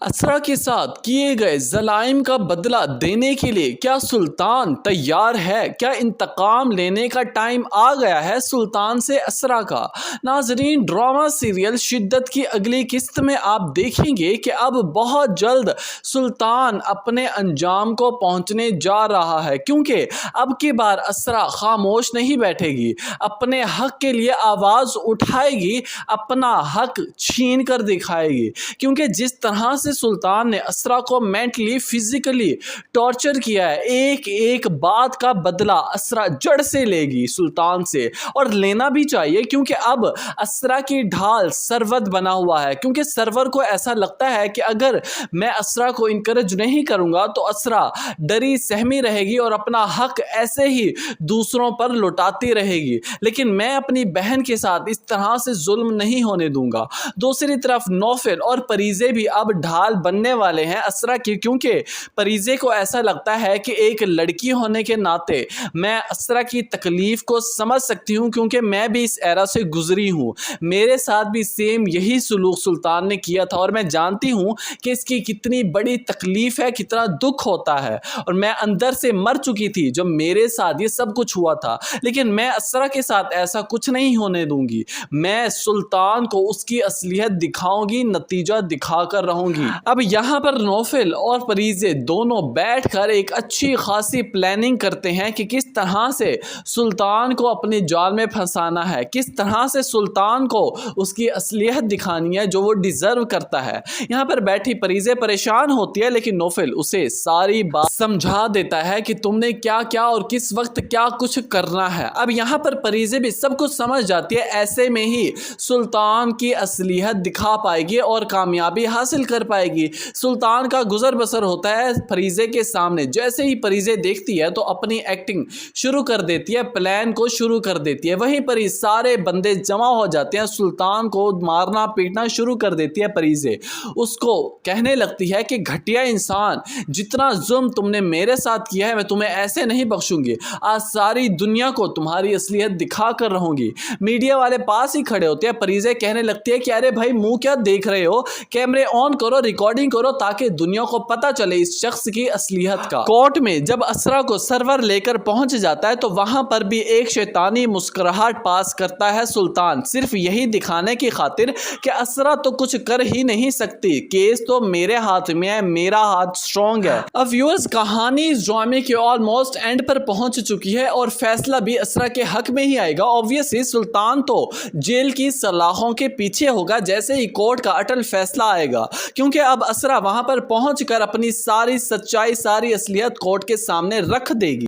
اسرا کے ساتھ کیے گئے ظلائم کا بدلہ دینے کے لیے کیا سلطان تیار ہے؟ کیا انتقام لینے کا ٹائم آ گیا ہے سلطان سے اسرا کا؟ ناظرین، ڈرامہ سیریل شدت کی اگلی قسط میں آپ دیکھیں گے کہ اب بہت جلد سلطان اپنے انجام کو پہنچنے جا رہا ہے، کیونکہ اب کی بار اسرا خاموش نہیں بیٹھے گی، اپنے حق کے لیے آواز اٹھائے گی، اپنا حق چھین کر دکھائے گی، کیونکہ جس طرح سے سلطان نے اسرا کو مینٹلی فزیکلی ٹارچر کیا ہے، ایک ایک بات کا بدلہ اسرا جڑ سے لے گی سلطان سے، اور لینا بھی چاہیے، کیونکہ اب اسرا کی ڈھال سرود بنا ہوا ہے، کیونکہ سرور کو ایسا لگتا ہے کہ اگر میں اسرا کو انکریج نہیں کروں گا تو اسرا ڈری سہمی رہے گی اور اپنا حق ایسے ہی دوسروں پر لٹاتی رہے گی، لیکن میں اپنی بہن کے ساتھ اس طرح سے ظلم نہیں ہونے دوں گا۔ دوسری طرف نوفل اور پریزے بھی اب ڈھال بننے والے ہیں اسرا کی، کیونکہ پریزے کو ایسا لگتا ہے کہ ایک لڑکی ہونے کے ناطے میں اسرا کی تکلیف کو سمجھ سکتی ہوں، کیونکہ میں بھی اس ایرا سے گزری ہوں، میرے ساتھ بھی سیم یہی سلوک سلطان نے کیا تھا، اور میں جانتی ہوں کہ اس کی کتنی بڑی تکلیف ہے، کتنا دکھ ہوتا ہے، اور میں اندر سے مر چکی تھی جب میرے ساتھ یہ سب کچھ ہوا تھا، لیکن میں اسرا کے ساتھ ایسا کچھ نہیں ہونے دوں گی، میں سلطان کو اس کی اصلیت دکھاؤں گی، نتیجہ دکھا کر رہوں گی۔ اب یہاں پر نوفل اور پریزے دونوں بیٹھ کر ایک اچھی خاصی پلاننگ کرتے ہیں کہ کس طرح سے سلطان کو اپنے جال میں پھنسانا ہے، کس طرح سے سلطان کو اس کی اصلیت دکھانی ہے جو وہ ڈیزرو کرتا ہے۔ یہاں پر بیٹھی پریزے پریشان ہوتی ہے، لیکن نوفل اسے ساری بات سمجھا دیتا ہے کہ تم نے کیا کیا اور کس وقت کیا کچھ کرنا ہے۔ اب یہاں پر پریزے بھی سب کچھ سمجھ جاتی ہے، ایسے میں ہی سلطان کی اصلیت دکھا پائے گی اور کامیابی حاصل کر پائے گی۔ سلطان کا گزر بسر ہوتا ہے پریزے کے سامنے، جیسے ہی پریزے دیکھتی ہے تو اپنی ایکٹنگ شروع کر دیتی ہے، پلان کو شروع کر دیتی ہے، وہیں پر ہی سارے بندے جمع ہو جاتے ہیں، سلطان کو مارنا پیٹنا شروع کر دیتی ہے پریزے، اس کو کہنے لگتی ہے کہ گھٹیا انسان، جتنا ظلم تم نے میرے ساتھ کیا ہے میں تمہیں ایسے نہیں بخشوں گی، آج ساری دنیا کو تمہاری اصلیت دکھا کر رہوں گی۔ میڈیا والے پاس ہی کھڑے ہوتے ہیں، پریزے کہنے لگتی ہے کہ ارے بھائی منہ کیا دیکھ رہے ہو، کیمرے آن کرو، ریکارڈنگ کرو، تاکہ دنیا کو پتا چلے اس شخص کی اصلیت کا۔ کورٹ میں جب اسرا کو سرور لے کر پہنچ جاتا ہے تو وہاں پر بھی ایک شیطانی مسکراہٹ پاس کرتا ہے سلطان، صرف یہی دکھانے کی خاطر کہ اسرا تو کچھ کر ہی نہیں سکتی، کیس تو میرے ہاتھ میں ہے، میرا ہاتھ سٹرونگ ہے۔ اب ویورز، کہانی اس ڈرامے کے آلموسٹ اینڈ پر پہنچ چکی ہے اور فیصلہ بھی اسرا کے حق میں ہی آئے گا۔ اوبویسلی سلطان تو جیل کی سلاخوں کے پیچھے ہوگا جیسے ہی کورٹ کا اٹل فیصلہ آئے گا، کیونکہ اب اسرا وہاں پر پہنچ کر اپنی ساری سچائی، ساری اصلیت کورٹ کے سامنے رکھ دے گی۔